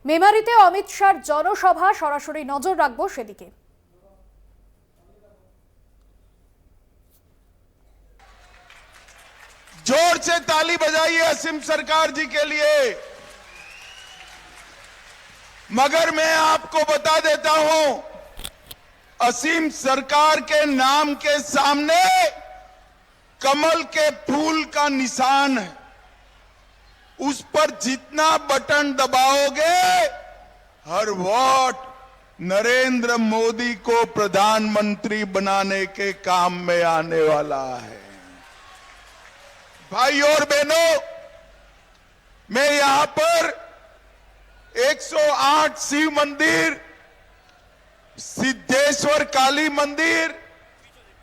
মেমারিতে অমিত শাহর জনসভা, সরাসরি নজর রাখবো সেদিকে। जोर से ताली बजाइए असीम सरकार जी के लिए। मगर मैं आपको बता देता हूं, असीम सरकार के नाम के सामने कमल के फूल का निशान है। उस पर जितना बटन दबाओगे, हर वोट नरेंद्र मोदी को प्रधानमंत्री बनाने के काम में आने वाला है। भाई और बहनों, मैं यहां पर 108 शिव मंदिर, सिद्धेश्वर काली मंदिर,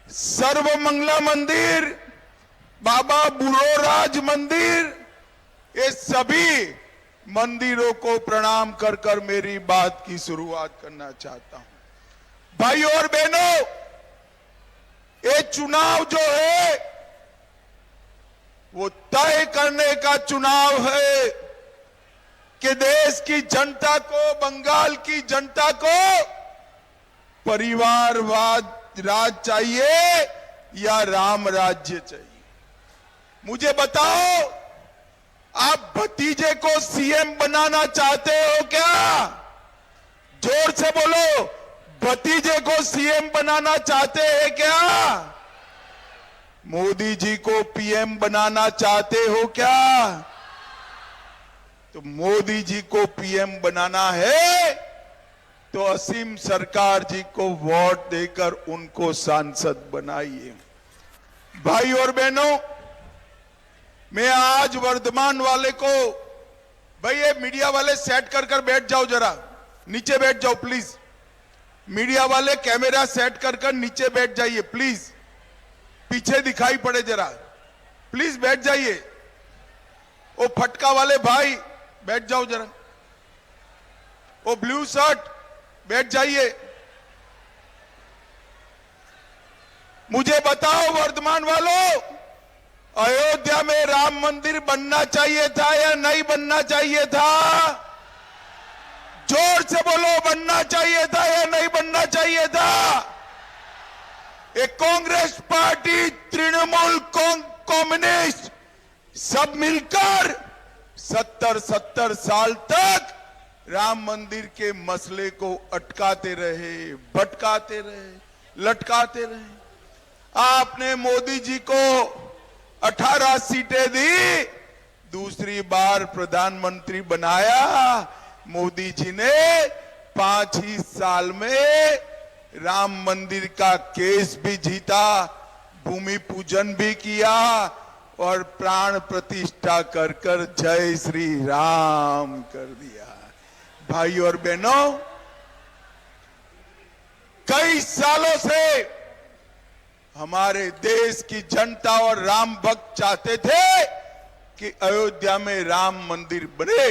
सर्वमंगला मंदिर, बाबा बुरोराज मंदिर, ये सभी मंदिरों को प्रणाम कर कर मेरी बात की शुरुआत करना चाहता हूं। भाई और बहनों, ये चुनाव जो है वो तय करने का चुनाव है कि देश की जनता को, बंगाल की जनता को परिवारवाद राज चाहिए या राम राज्य चाहिए। मुझे बताओ, आप भतीजे को सीएम बनाना चाहते हो क्या? जोर से बोलो, भतीजे को सीएम बनाना चाहते हैं क्या? मोदी जी को पीएम बनाना चाहते हो क्या? तो मोदी जी को पीएम बनाना है तो असीम सरकार जी को वोट देकर उनको सांसद बनाइए। भाई और बहनों, मैं आज वर्धमान वाले को, भाई ये मीडिया वाले सेट कर कर बैठ जाओ, जरा नीचे बैठ जाओ प्लीज। मीडिया वाले कैमरा सेट कर कर नीचे बैठ जाइए प्लीज, पीछे दिखाई पड़े जरा, प्लीज बैठ जाइए। वो फटका वाले भाई बैठ जाओ जरा, वो ब्लू शर्ट बैठ जाइए। मुझे बताओ वर्धमान वालों, अयोध्या में राम मंदिर बनना चाहिए था या नहीं बनना चाहिए था? जोर से बोलो, बनना चाहिए था या नहीं बनना चाहिए था? एक कांग्रेस पार्टी, तृणमूल कम्युनिस्ट सब मिलकर 70 साल तक राम मंदिर के मसले को अटकाते रहे, भटकाते रहे, लटकाते रहे। आपने मोदी जी को 18 सीटें दी, दूसरी बार प्रधानमंत्री बनाया। मोदी जी ने 5 ही साल में राम मंदिर का केस भी जीता, भूमि पूजन भी किया और प्राण प्रतिष्ठा कर कर जय श्री राम कर दिया। भाई और बहनों, कई सालों से हमारे देश की जनता और राम भक्त चाहते थे कि अयोध्या में राम मंदिर बने,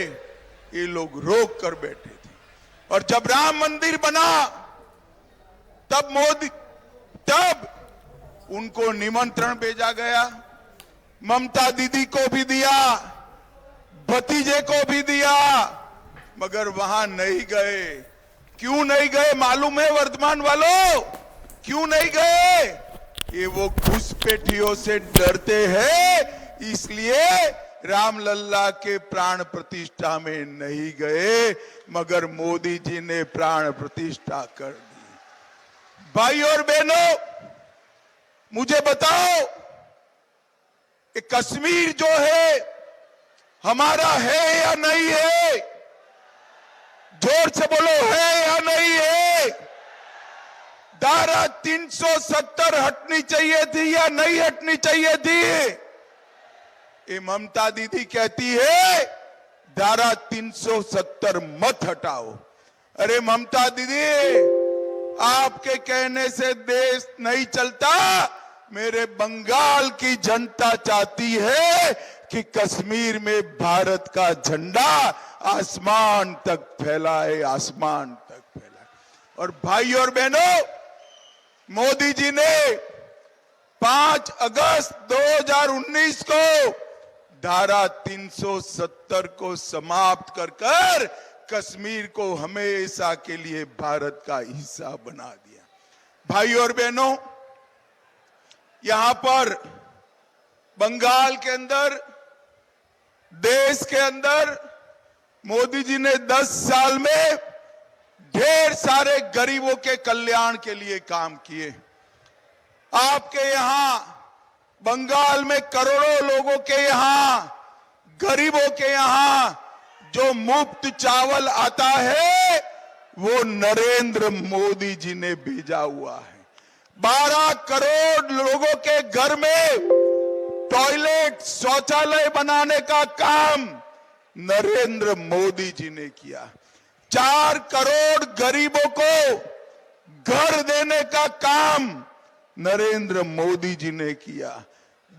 ये लोग रोक कर बैठे थे। और जब राम मंदिर बना तब उनको निमंत्रण भेजा गया, ममता दीदी को भी दिया, भतीजे को भी दिया, मगर वहां नहीं गए। क्यों नहीं गए मालूम है वर्धमान वालों? क्यों नहीं गए? ये वो घुसपैठियों से डरते हैं, इसलिए रामलल्ला के प्राण प्रतिष्ठा में नहीं गए, मगर मोदी जी ने प्राण प्रतिष्ठा कर दी। भाई और बहनों, मुझे बताओ, कि कश्मीर जो है हमारा है या नहीं है? जोर से बोलो, है या नहीं है? धारा 370 हटनी चाहिए थी या नहीं हटनी चाहिए थी? ये ममता दीदी कहती है धारा 370 मत हटाओ। अरे ममता दीदी, आपके कहने से देश नहीं चलता। मेरे बंगाल की जनता चाहती है कि कश्मीर में भारत का झंडा आसमान तक फैलाए, आसमान तक फैलाए। और भाई और बहनों, मोदी जी ने 5 अगस्त 2019 को धारा 370 को समाप्त कर कश्मीर को हमेशा के लिए भारत का हिस्सा बना दिया। भाई और बहनों, यहां पर बंगाल के अंदर, देश के अंदर मोदी जी ने 10 साल में ढेर सारे गरीबों के कल्याण के लिए काम किए। आपके यहां बंगाल में करोड़ों लोगों के यहां, गरीबों के यहां जो मुफ्त चावल आता है वो नरेंद्र मोदी जी ने भेजा हुआ है। 12 करोड़ लोगों के घर में टॉयलेट, शौचालय बनाने का काम नरेंद्र मोदी जी ने किया। 4 करोड़ गरीबों को घर देने का काम नरेंद्र मोदी जी ने किया।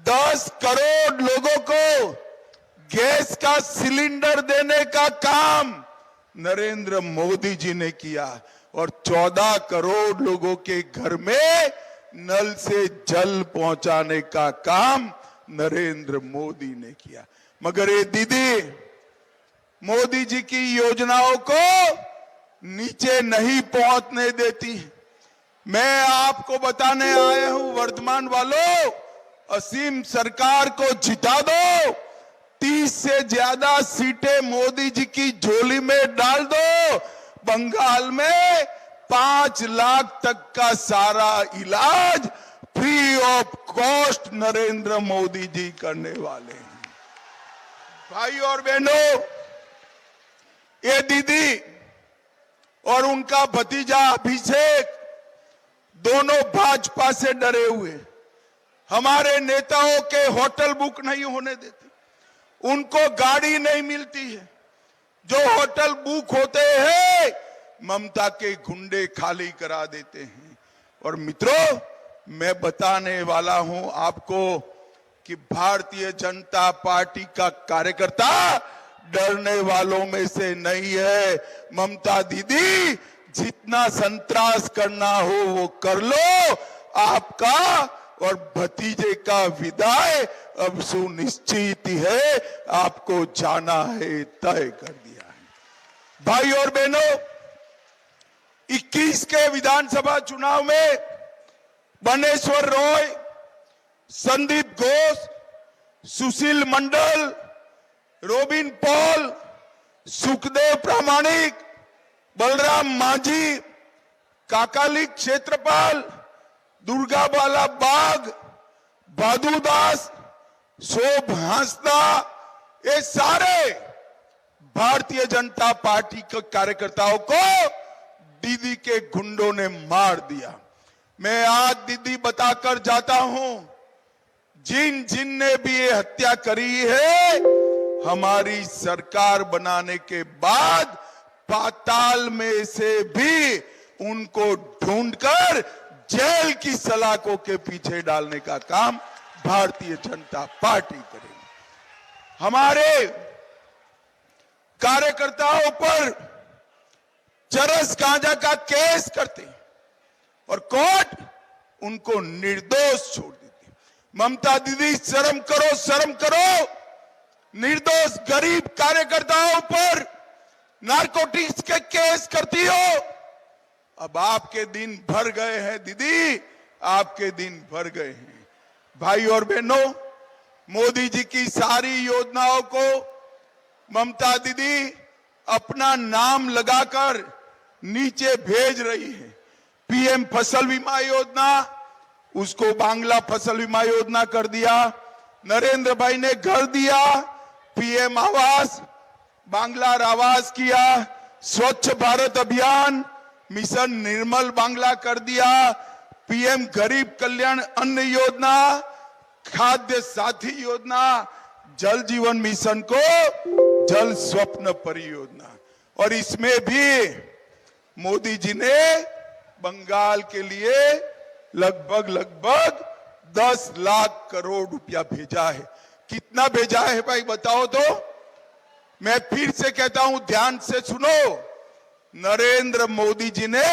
10 करोड़ लोगों को गैस का सिलेंडर देने का काम नरेंद्र मोदी जी ने किया और 14 करोड़ लोगों के घर में नल से जल पहुंचाने का काम नरेंद्र मोदी ने किया। मगर ये दीदी मोदी जी की योजनाओं को नीचे नहीं पहुंचने देती। मैं आपको बताने आया हूं, वर्धमान वालों, असीम सरकार को जिता दो, 30 से ज्यादा सीटें मोदी जी की झोली में डाल दो। बंगाल में 5 लाख तक का सारा इलाज free of cost Narendra Modi ji करने वाले हैं। भाई और बहनों, ये दीदी और उनका भतीजा अभिषेक दोनों भाजपा से डरे हुए, हमारे नेताओं के होटल बुक नहीं होने देते, उनको गाड़ी नहीं मिलती है। जो होटल बुक होते हैं ममता के गुंडे खाली करा देते हैं। और मित्रों, मैं बताने वाला हूं आपको कि भारतीय जनता पार्टी का कार्यकर्ता डरने वालों में से नहीं है। ममता दीदी, जितना संतरास करना हो वो कर लो, आपका और भतीजे का विदाई अब सुनिश्चित है, आपको जाना है, तय कर दिया है। भाई और बहनों, 21 के विधानसभा चुनाव में बनेश्वर रॉय, संदीप घोष, सुशील मंडल, रोबिन पॉल, सुखदेव प्रामाणिक, बलराम मांझी, काकाली क्षेत्रपाल, दुर्गाबाला बाग, भादु दास, शोभ हांसदा, ये सारे भारतीय जनता पार्टी के कार्यकर्ताओं को दीदी के गुंडों ने मार दिया। मैं आज दीदी बताकर जाता हूं, जिन जिन ने भी ये हत्या करी है, हमारी सरकार बनाने के बाद पाताल में से भी उनको ढूंढकर जेल की सलाखों के पीछे डालने का काम भारतीय जनता पार्टी करेगी। हमारे कार्यकर्ताओं पर चरस गांजा का केस करते और कोर्ट उनको निर्दोष छोड़ देती। ममता दीदी, शर्म करो, शर्म करो। निर्दोष गरीब कार्यकर्ताओं पर नारकोटिक्स के केस करती हो। अब आपके दिन भर गए हैं दीदी, आपके दिन भर गए हैं। भाई और बहनों, मोदी जी की सारी योजनाओं को ममता दीदी अपना नाम लगाकर नीचे भेज रही है। पीएम फसल बीमा योजना, उसको बांग्ला फसल बीमा योजना कर दिया। नरेंद्र भाई ने घर दिया, पीएम आवास, बांग्ला आवास किया। स्वच्छ भारत अभियान, मिशन निर्मल बांग्ला कर दिया। पीएम गरीब कल्याण अन्न योजना, खाद्य साथी योजना, जल जीवन मिशन को जल स्वप्न परियोजना। और इसमें भी मोदी जी ने बंगाल के लिए लगभग 10 लाख करोड़ रुपया भेजा है। कितना भेजा है भाई बताओ तो? मैं फिर से कहता हूं, ध्यान से सुनो। नरेंद्र मोदी जी ने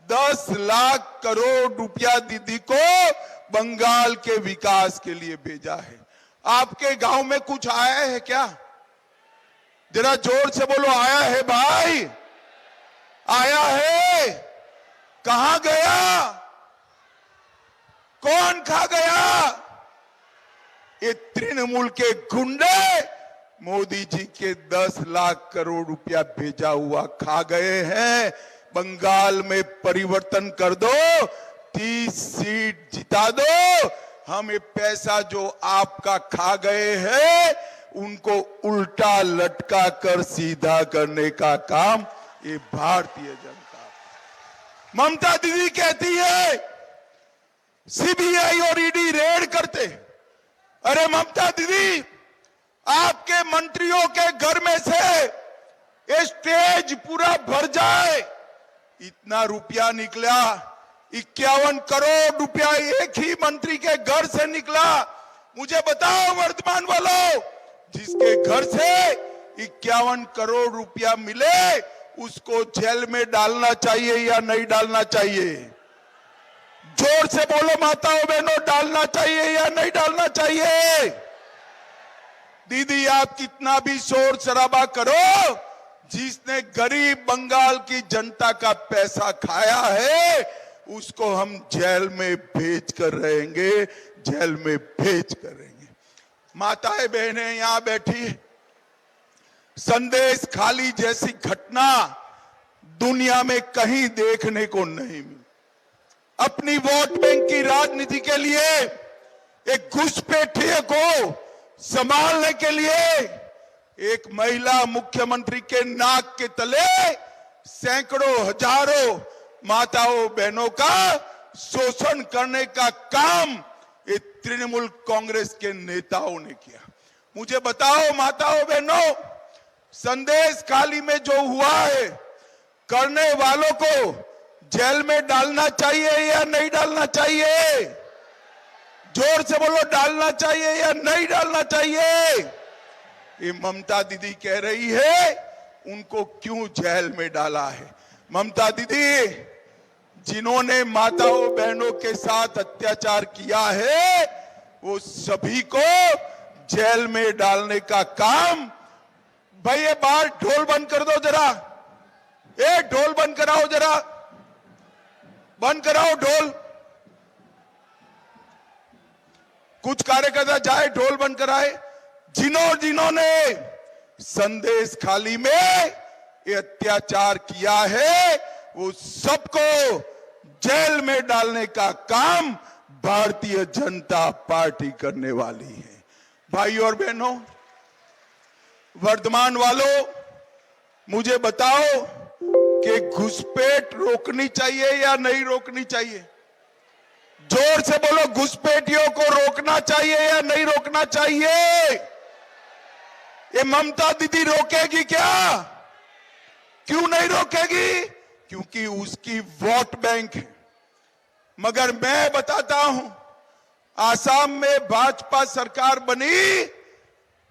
10 लाख करोड़ रुपया दीदी को बंगाल के विकास के लिए भेजा है। आपके गांव में कुछ आया है क्या? जरा जोर से बोलो, आया है भाई, आया है। कहां गया? कौन खा गया? ये तृणमूल के गुंडे मोदी जी के 10 लाख करोड़ रुपया भेजा हुआ खा गए हैं। बंगाल में परिवर्तन कर दो, 30 सीट जिता दो। हम ये पैसा जो आपका खा गए हैं उनको उल्टा लटका कर सीधा करने का काम ये भारतीय जनता। ममता दीदी कहती है सीबीआई और ईडी रेड करते। अरे ममता दीदी, आपके मंत्रियों के घर में से ये स्टेज पूरा भर जाए, इतना रुपया निकला। 51 करोड़ रुपया एक ही मंत्री के घर से निकला। मुझे बताओ वर्तमान वालों, जिसके घर से 51 करोड़ रुपया मिले उसको जेल में डालना चाहिए या नहीं डालना चाहिए? जोर से बोलो माताओं बहनों, डालना चाहिए या नहीं डालना चाहिए? दीदी, आप कितना भी शोर शराबा करो, जिसने गरीब बंगाल की जनता का पैसा खाया है उसको हम जेल में भेज कर रहेंगे, जेल में भेज कर रहेंगे। माताएं बहनें यहां बैठी, संदेश खाली जैसी घटना दुनिया में कहीं देखने को नहीं मिली। अपनी वोट बैंक की राजनीति के लिए एक घुसपैठिए को संभालने के लिए एक महिला मुख्यमंत्री के नाक के तले सैकड़ों हजारों माताओं बहनों का शोषण करने का काम ये तृणमूल कांग्रेस के नेताओं ने किया। मुझे बताओ माताओं बहनों, संदेश खाली में जो हुआ है, करने वालों को जेल में डालना चाहिए या नहीं डालना चाहिए? जोर से बोलो, डालना चाहिए या नहीं डालना चाहिए? ये ममता दीदी कह रही है उनको क्यों जेल में डाला है। ममता दीदी, जिन्होंने माताओं बहनों के साथ अत्याचार किया है वो सभी को जेल में डालने का काम। भाई ये बाहर ढोल बंद कर दो जरा, ये ढोल बंद कराओ जरा, बंद कराओ ढोल। कुछ कार्यकर्ता जाए ढोल बंद कराए। जिन्होंने संदेश खाली में ये अत्याचार किया है वो सबको जेल में डालने का काम भारतीय जनता पार्टी करने वाली है। भाई और बहनों, वर्धमान वालों, मुझे बताओ कि घुसपैठ रोकनी चाहिए या नहीं रोकनी चाहिए? जोर से बोलो, घुसपैठियों को रोकना चाहिए या नहीं रोकना चाहिए? ये ममता दीदी रोकेगी क्या? क्यों नहीं रोकेगी? क्योंकि उसकी वोट बैंक है। मगर मैं बताता हूं, आसाम में भाजपा सरकार बनी,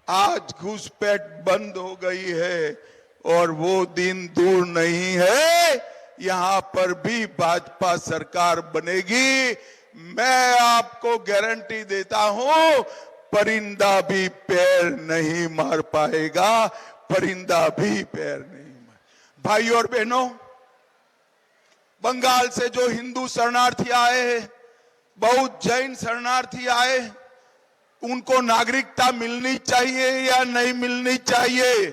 आज घुसपैठ बंद हो गई है और वो दिन दूर नहीं है, यहां पर भी भाजपा सरकार बनेगी। मैं आपको गारंटी देता हूं, परिंदा भी पैर नहीं मार पाएगा, परिंदा भी पैर नहीं मार। भाई और बहनों, बंगाल से जो हिंदू शरणार्थी आए हैं, बहुत जैन शरणार्थी आए, उनको नागरिकता मिलनी चाहिए या नहीं मिलनी चाहिए?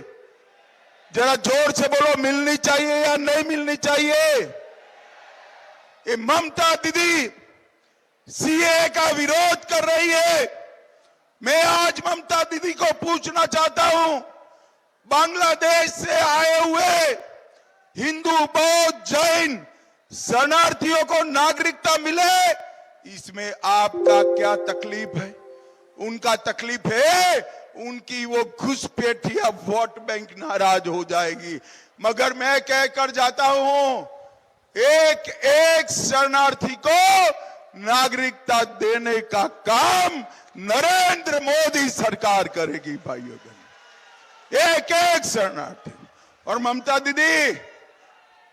जरा जोर से बोलो, मिलनी चाहिए या नहीं मिलनी चाहिए? ये ममता दीदी सीए का विरोध कर रही है। मैं आज ममता दीदी को पूछना चाहता हूं, बांग्लादेश से आए हुए हिंदू, बौद्ध, जैन शरणार्थियों को नागरिकता मिले, इसमें आपका क्या तकलीफ है? उनका तकलीफ है उनकी वो घुसपैठिया वोट बैंक नाराज हो जाएगी। मगर मैं कहकर जाता हूं, एक एक शरणार्थी को नागरिकता देने का काम नरेंद्र मोदी सरकार करेगी। भाइयों बहनों, एक एक शरणार्थी। और ममता दीदी,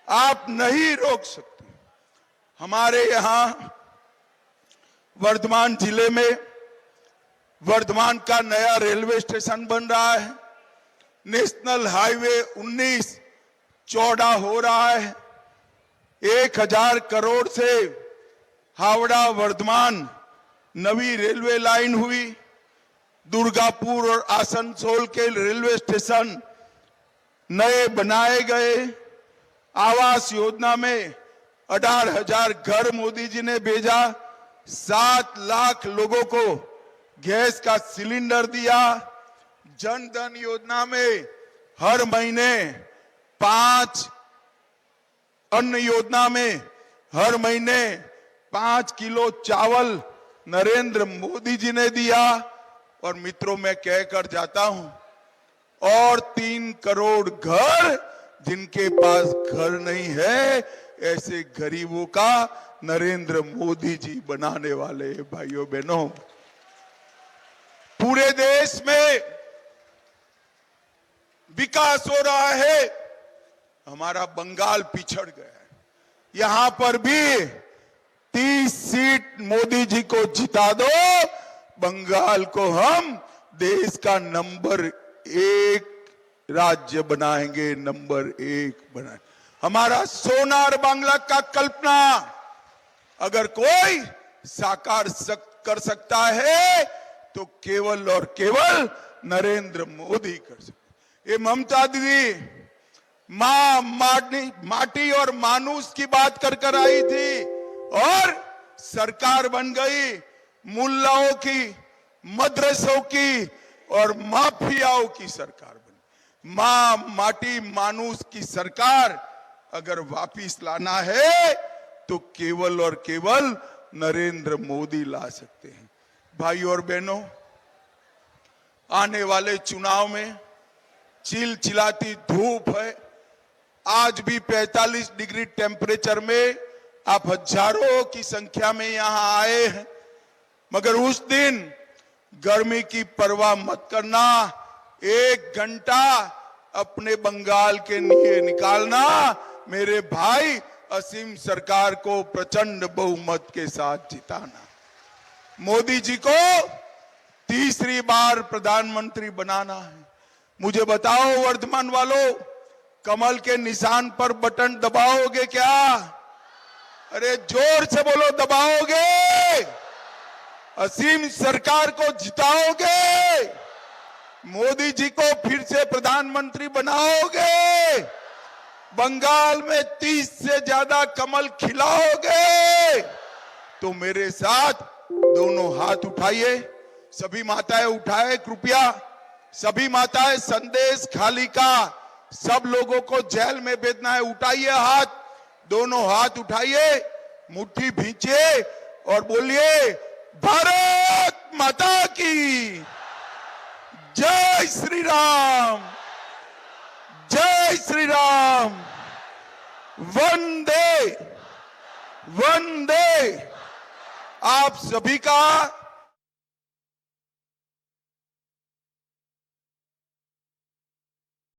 आप नहीं रोक सकती। हमारे यहां वर्धमान जिले में वर्धमान का नया रेलवे स्टेशन बन रहा है, नेशनल हाईवे 19 चौड़ा हो रहा है। 1000 करोड़ से हावड़ा वर्धमान नवी रेलवे लाइन हुई। दुर्गापुर और आसनसोल के रेलवे स्टेशन नए बनाए गए। आवास योजना में 18,000 घर मोदी जी ने भेजा। 7 लाख लोगों को गैस का सिलेंडर दिया। जन धन योजना में हर महीने 5, अन्न योजना में हर महीने 5 किलो चावल नरेंद्र मोदी जी ने दिया। और मित्रों, मैं कहकर जाता हूं, और 3 करोड़ घर जिनके पास घर नहीं है, ऐसे गरीबों का नरेंद्र मोदी जी बनाने वाले। भाइयों बहनों, पूरे देश में विकास हो रहा है। हमारा बंगाल पिछड़ गया है। यहां पर भी 30 सीट मोदी जी को जिता दो, बंगाल को हम देश का नंबर 1 राज्य बनाएंगे, नंबर 1 बनाएंगे। हमारा सोनार बांग्ला का कल्पना अगर कोई साकार कर सकता है तो केवल और केवल नरेंद्र मोदी कर सकते। ये ममता दीदी माटी और मानुष की बात कर आई थी और सरकार बन गई मुल्लाओं की, मदरसों की और माफियाओं की सरकार बनी। माटी मानुष की सरकार अगर वापिस लाना है तो केवल और केवल नरेंद्र मोदी ला सकते हैं। भाइयों और बहनों, आने वाले चुनाव में चिलचिलाती धूप है। आज भी 45 डिग्री टेम्परेचर में आप हजारों की संख्या में यहां आए हैं, मगर उस दिन गर्मी की परवाह मत करना। 1 घंटा अपने बंगाल के लिए निकालना, मेरे भाई असीम सरकार को प्रचंड बहुमत के साथ जिताना। मोदी जी को तीसरी बार प्रधानमंत्री बनाना है। मुझे बताओ वर्धमान वालों, कमल के निशान पर बटन दबाओगे क्या? अरे जोर से बोलो, दबाओगे? असीम सरकार को जिताओगे? मोदी जी को फिर से प्रधानमंत्री बनाओगे? बंगाल में 30 से ज्यादा कमल खिलाओगे? तो मेरे साथ दोनों हाथ उठाइए। सभी माताएं उठाए कृपया। सभी माताएं, संदेश खाली का सब लोगों को जेल में भेजना है। उठाइए हाथ, दोनों हाथ उठाइए, मुट्ठी भींचिए और बोलिए भारत माता की जय श्री राम, जय श्री राम, वंदे वंदे। आप सभी का